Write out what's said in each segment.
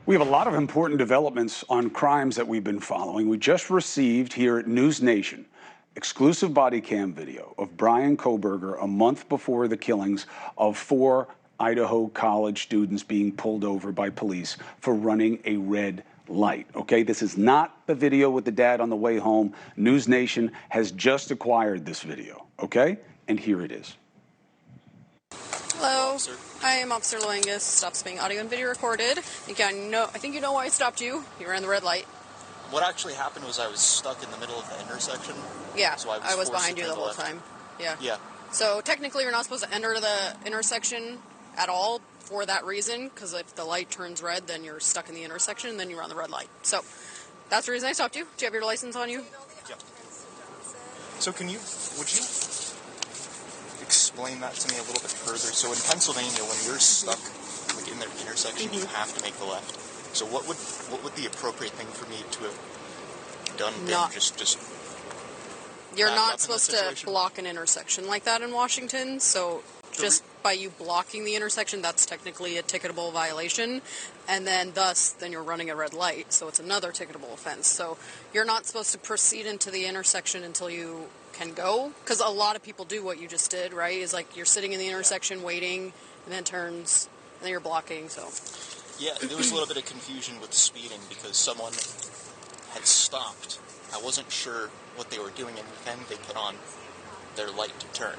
We have a lot of important developments on crimes that we've been following. We just received here at NewsNation exclusive body cam video of Bryan Kohberger a month before the killings of 4 Idaho college students being pulled over by police for running a red light. Okay, this is not the video with the dad on the way home. NewsNation has just acquired this video, okay? And here it is. Hello, I am Officer Loangus. Stops being audio and video recorded. I think you know why I stopped you. You ran the red light. What actually happened was I was stuck in the middle of the intersection. Yeah, so I was behind you the whole time. Yeah. Yeah. So technically you're not supposed to enter the intersection at all for that reason, because if the light turns red, then you're stuck in the intersection, and then you run the red light. So that's the reason I stopped you. Do you have your license on you? Yep. So would you explain that to me a little bit further? So in Pennsylvania, when you're stuck like in the intersection, you have to make the left. So what would the appropriate thing for me to have done? Just you're not supposed to block an intersection like that in Washington. So just by you blocking the intersection, that's technically a ticketable violation, and then you're running a red light, so it's another ticketable offense. So you're not supposed to proceed into the intersection until you can go, because a lot of people do what you just did, right? Is like you're sitting in the intersection waiting, and then turns, and then you're blocking. So yeah, there was a little bit of confusion with speeding because someone had stopped. I wasn't sure what they were doing, and then they put on their light to turn.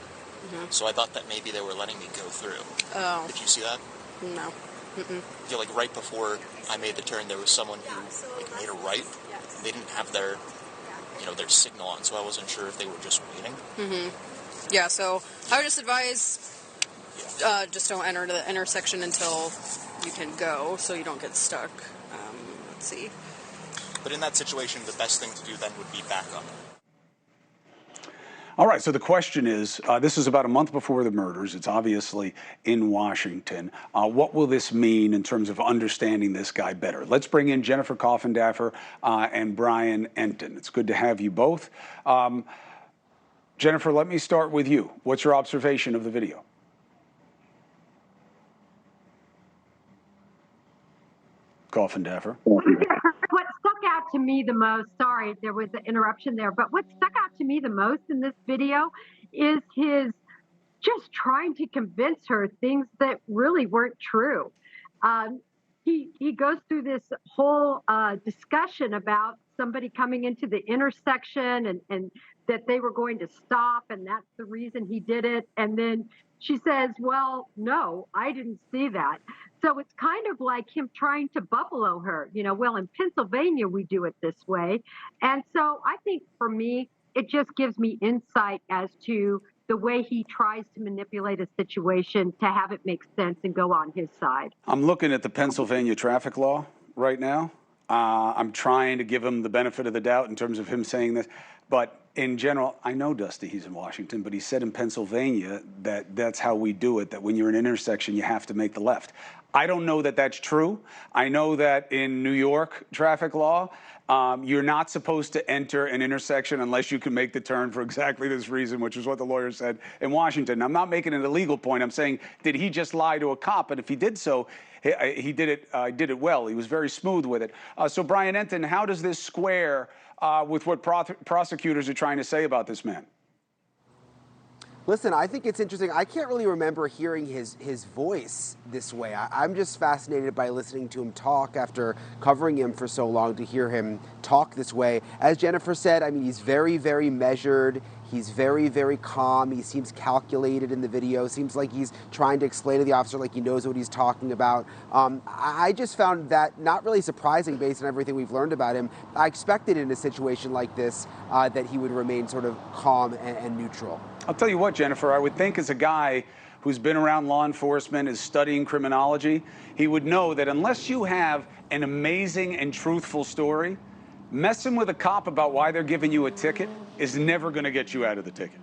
So I thought that maybe they were letting me go through. Oh. Did you see that? No. Yeah, like right before I made the turn, there was someone who made a right. They didn't have their signal on, so I wasn't sure if they were just waiting. Yeah, so I would just advise just don't enter the intersection until you can go, so you don't get stuck. Let's see. But in that situation, the best thing to do then would be back up. All right, so the question is, this is about a month before the murders. It's obviously in Washington. What will this mean in terms of understanding this guy better? Let's bring in Jennifer Coffindaffer and Bryan Enton. It's good to have you both. Jennifer, let me start with you. What's your observation of the video? Coffindaffer. What stuck out to me the most, sorry, there was an interruption there, but what stuck out to me the most in this video is his just trying to convince her things that really weren't true. He goes through this whole discussion about somebody coming into the intersection and that they were going to stop, and that's the reason he did it. And then she says, well, no, I didn't see that. So it's kind of like him trying to buffalo her, well, in Pennsylvania, we do it this way. And so I think for me, it just gives me insight as to the way he tries to manipulate a situation to have it make sense and go on his side. I'm looking at the Pennsylvania traffic law right now. I'm trying to give him the benefit of the doubt in terms of him saying this. But in general, I know, Dusty, he's in Washington, but he said in Pennsylvania that that's how we do it, that when you're in an intersection, you have to make the left. I don't know that that's true. I know that in New York traffic law, you're not supposed to enter an intersection unless you can make the turn for exactly this reason, which is what the lawyer said in Washington. I'm not making an illegal point. I'm saying, did he just lie to a cop? And if he did so, he did it well. He was very smooth with it. So, Bryan Enton, how does this square with what prosecutors are trying to say about this man? Listen, I think it's interesting. I can't really remember hearing his voice this way. I'm just fascinated by listening to him talk after covering him for so long, to hear him talk this way. As Jennifer said, I mean, he's very, very measured. He's very, very calm. He seems calculated in the video. Seems like he's trying to explain to the officer like he knows what he's talking about. I just found that not really surprising based on everything we've learned about him. I expected in a situation like this that he would remain sort of calm and neutral. I'll tell you what, Jennifer, I would think as a guy who's been around law enforcement, is studying criminology, he would know that unless you have an amazing and truthful story, messing with a cop about why they're giving you a ticket is never going to get you out of the ticket.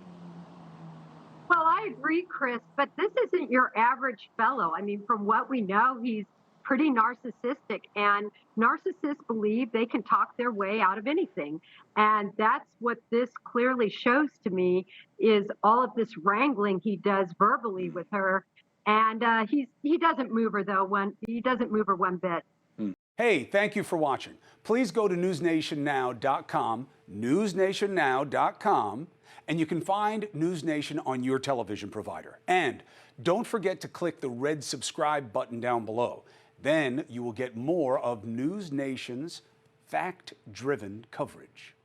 Well, I agree, Chris, but this isn't your average fellow. I mean, from what we know, he's pretty narcissistic, and narcissists believe they can talk their way out of anything. And that's what this clearly shows to me, is all of this wrangling he does verbally with her. And he doesn't move her, though. He doesn't move her one bit. Hey, thank you for watching. Please go to newsnationnow.com, newsnationnow.com, and you can find NewsNation on your television provider. And don't forget to click the red subscribe button down below. Then you will get more of NewsNation's fact-driven coverage.